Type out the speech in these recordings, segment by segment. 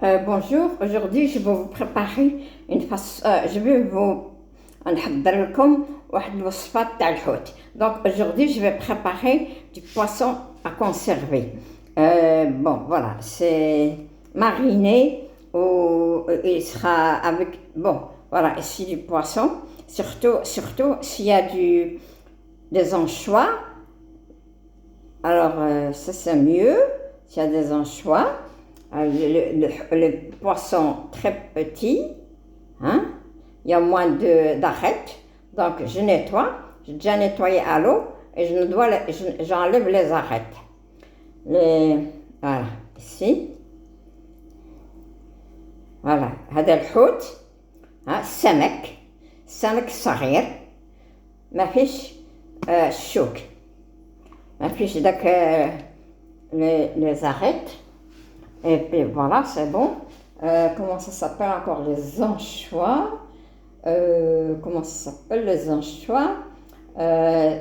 Bonjour, aujourd'hui je vais vous préparer je vais vous نحضر لكم واحد الوصفة تاع الحوت. Donc aujourd'hui je vais préparer du poisson à conserver. Bon voilà, c'est mariné ou il sera avec voilà, ici du poisson, surtout s'il y a des anchois. Alors ça c'est mieux s'il y a des anchois. Le poisson très petit, hein? Il y a moins d'arêtes, donc je nettoie, j'ai déjà nettoyé à l'eau et j'enlève les arêtes. Voilà, ici. Voilà, هذا الحوت سمك صغير ما فيش الشوك ما فيش داك les arêtes. Et puis voilà, c'est bon. Comment ça s'appelle encore les anchois? Comment ça s'appelle les anchois?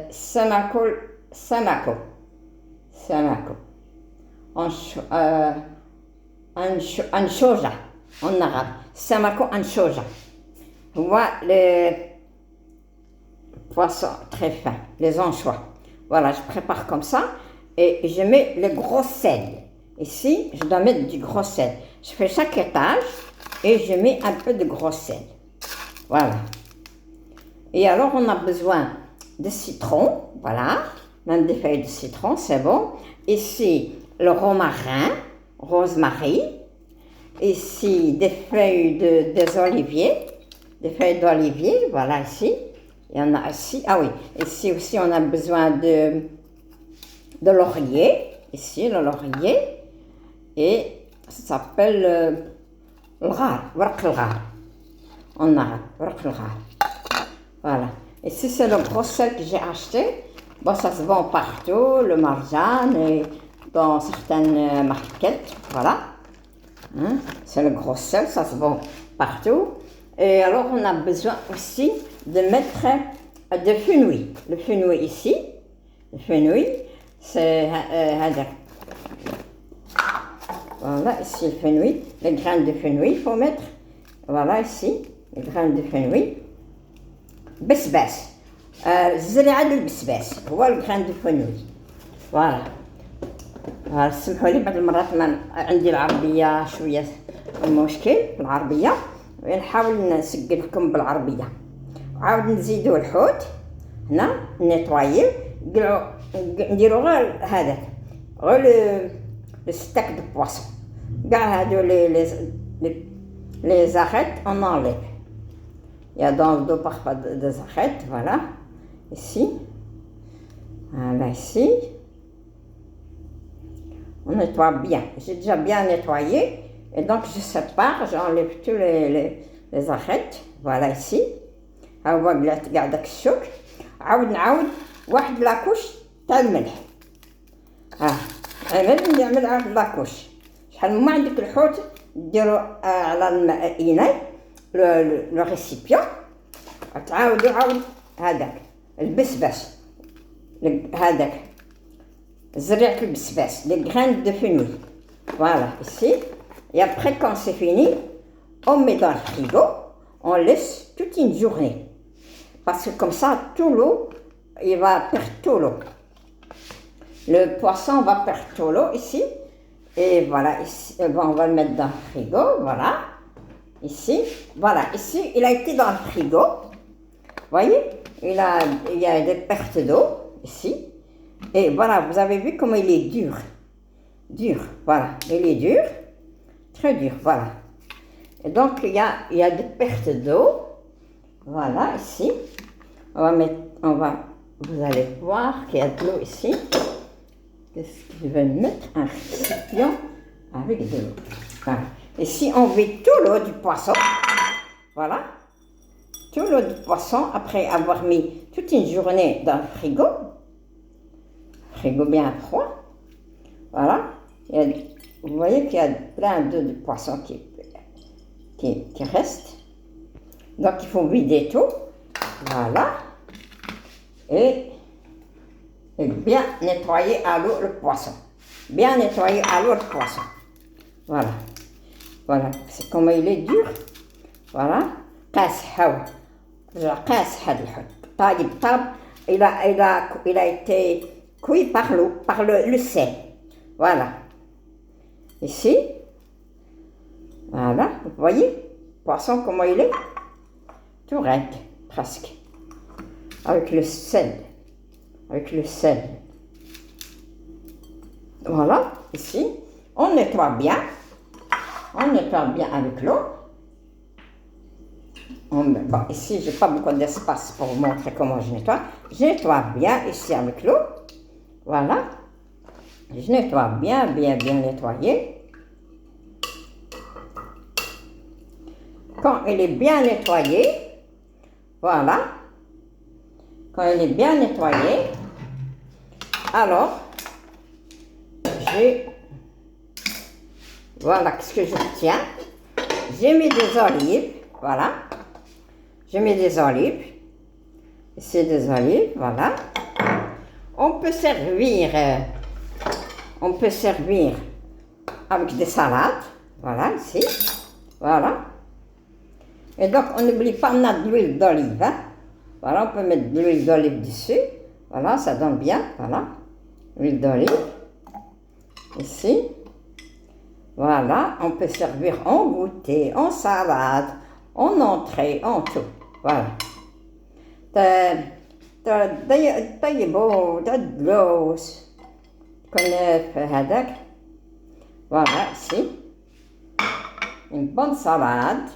Samako. Anchoja en arabe. Samako anchoja. Voilà les poissons très fins, les anchois. Voilà, je prépare comme ça et je mets le gros sel. Ici, je dois mettre du gros sel. Je fais chaque étage et je mets un peu de gros sel. Voilà. Et alors, on a besoin de citron. Voilà. Même des feuilles de citron, c'est bon. Ici, le romarin, rosemary. Ici, des feuilles des oliviers. Des feuilles d'olivier. Voilà, ici. Il y en a ici. Ah oui. Ici aussi, on a besoin de laurier. Ici, le laurier. Et ça s'appelle الغار, ورق الغار en arabe, ورق الغار. Voilà. Ici, c'est le gros sel que j'ai acheté. Bon, ça se vend partout, le marjan et dans certaines marquettes. Voilà. Hein? C'est le gros sel, ça se vend partout. Et alors, on a besoin aussi de mettre de fenouil. Le fenouil ici, le fenouil, c'est voilà, ici le fenouil, les graines de fenouil, il faut mettre, voilà ici, les graines de fenouil. بسباس, الزريعة للبسباس, هو الجران دو فenouil. voilà. سمحوا لي بعض المرات ما عندي العربية شوية مشكل بالعربية, نحاول نسجل لكم بالعربية. عاود نزيدو الحوت هنا نيطواييه, نديرو غير هذاك, غير le steak de poisson. Regarde les arêtes, on enlève. Il y a dans le dos parfois des arêtes, voilà. Ici. Voilà, ici. On nettoie bien. J'ai déjà bien nettoyé. Et donc je sépare, j'enlève tous les arêtes. Voilà, ici. هو قاعدة الشوك. عاود نعاود واحد لاكوش تاع الملح. نعمل عاد لاكوش. شحال ما عندك الحوت ديرو على الإناء لو ريسيبيون, تعاودو عاود هذاك البسباس, هذاك زريعة البسباس, les graines de fenouil. Voilà, ici. Et après, quand c'est fini, on met dans le frigo, on laisse toute une journée. Parce que comme ça, tout l'eau, il va perdre tout l'eau. Le poisson va perdre tout l'eau ici. Et voilà, ici, on va le mettre dans le frigo, voilà. Ici, voilà, ici, il a été dans le frigo. Vous voyez, il y a des pertes d'eau, ici. Et voilà, vous avez vu comment il est dur. Dur, voilà, il est dur. Très dur, voilà. Et donc, il y a des pertes d'eau. Voilà, ici. Vous allez voir qu'il y a de l'eau ici. Qu'est-ce que je vais mettre? Un récipient avec de l'eau. Voilà. Et si on vide tout l'eau du poisson, voilà, tout l'eau du poisson, après avoir mis toute une journée dans le frigo bien froid, voilà, vous voyez qu'il y a plein d'eau de poisson qui reste. Donc il faut vider tout, voilà, et bien nettoyer à l'eau le poisson. Bien nettoyer à l'eau le poisson. Voilà. Voilà, c'est comment il est dur. Voilà. قاسحة قاسح هذا الحوت. طاب. Il a été cuit par l'eau, par le sel. Voilà. Ici. Voilà, vous voyez, le poisson comment il est. Tout raide, presque. Avec le sel. Avec le sel. Voilà, ici. On nettoie bien. On nettoie bien avec l'eau. Bon, ici, je n'ai pas beaucoup d'espace pour vous montrer comment je nettoie. Je nettoie bien ici avec l'eau. Voilà. Je nettoie bien nettoyé. Quand il est bien nettoyé, voilà. Quand il est bien nettoyé, alors, voilà ce que je tiens. J'ai mis des olives, voilà. J'ai mis des olives. Ici des olives, voilà. On peut servir avec des salades, voilà, ici. Voilà. Et donc, on n'oublie pas, on a de l'huile d'olive, hein. Voilà, on peut mettre de l'huile d'olive dessus. Voilà, ça donne bien, voilà. L'huile d'olive. Ici. Voilà, on peut servir en goûter, en salade, en entrée, en tout. Voilà. طيبوا تدلوس كنافة هذاك. Voilà, ici. Une bonne salade.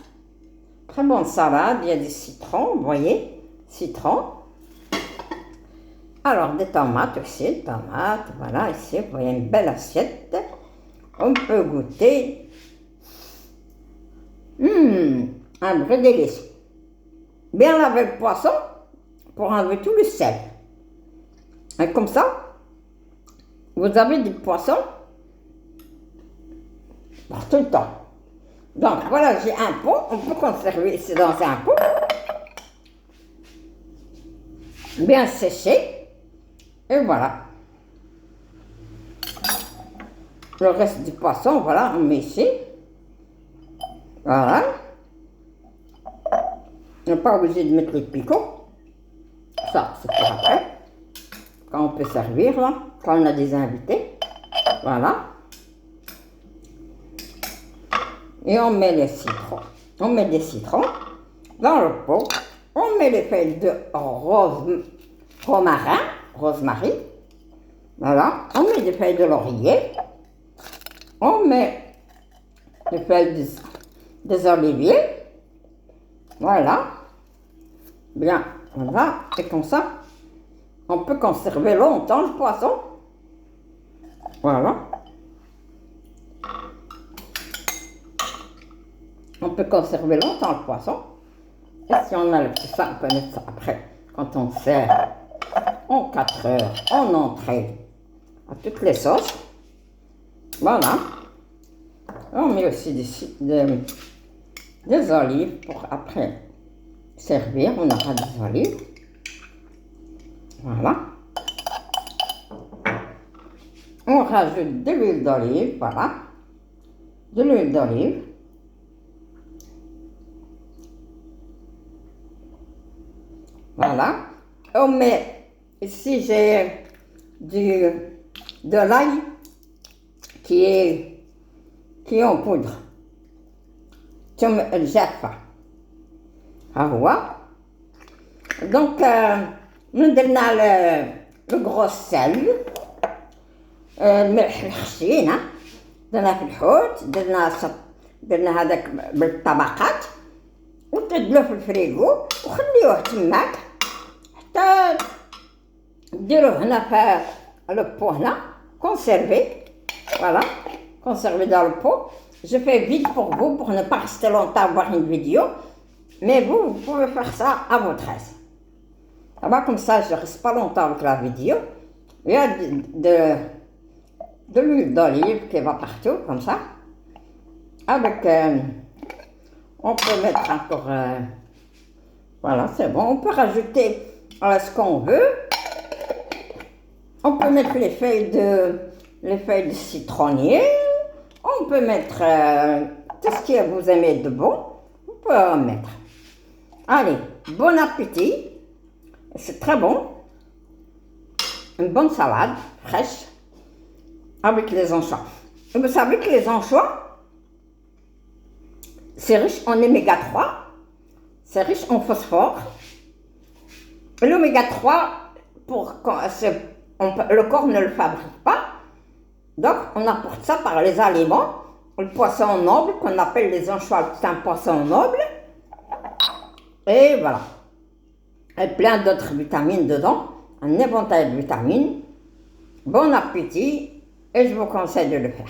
Très bonne salade. Il y a du citron, vous voyez. Citron. Alors, des tomates aussi. Tomates, voilà, ici. Vous voyez une belle assiette. On peut goûter. Un vrai délice. Bien laver le poisson pour enlever tout le sel. Et comme ça, vous avez du poisson pour tout le temps. Donc voilà, j'ai un pot. On peut conserver ici dans un pot. Bien séché. Et voilà. Le reste du poisson, voilà, on met ici. Voilà. On n'est pas obligé de mettre les picots. Ça, c'est pour après. Quand on peut servir, là, quand on a des invités. Voilà. Et on met les citrons. On met des citrons dans le pot. On met les feuilles de rosemary. Voilà. On met des feuilles de laurier. On met les feuilles des oliviers. Voilà. Bien, voilà. Et comme ça, on peut conserver longtemps le poisson. Voilà. On peut conserver longtemps le poisson. Et si on a le petit ça, on peut mettre ça après. Quand on sert en 4 heures, en entrée, à toutes les sauces. Voilà. On met aussi des olives pour après servir. On aura des olives. Voilà. On rajoute de l'huile d'olive. Voilà. De l'huile d'olive. Voilà. On met, ici j'ai de l'ail qui est en poudre. ثم الجافة ها هو. دونك درنا لو غروس سال، الملح الخشين درناه في الحوت، درنا هذاك بالطبقات وتدلوه في الفريغو وخليوه تماك حتى ديروه هنا في لو بو هنا كونسيرفي. Voilà, conservé dans le pot. Je fais vite pour vous, pour ne pas rester longtemps à voir une vidéo. Mais vous pouvez faire ça à votre aise. Ça va, comme ça, je ne reste pas longtemps avec la vidéo. Il y a de l'huile d'olive qui va partout, comme ça. Avec, on peut mettre encore, voilà, c'est bon. On peut rajouter ce qu'on veut. On peut mettre les feuilles de citronnier. On peut mettre tout ce que vous aimez de bon, vous pouvez en mettre. Allez, bon appétit. C'est très bon. Une bonne salade fraîche avec les anchois. Et vous savez que les anchois, c'est riche en oméga 3, c'est riche en phosphore. L'oméga 3, le corps ne le fabrique pas, donc on apporte ça par les aliments. Le poisson noble, qu'on appelle les anchois, c'est un poisson noble. Et voilà. Et plein d'autres vitamines dedans, un éventail de vitamines. Bon appétit et je vous conseille de le faire.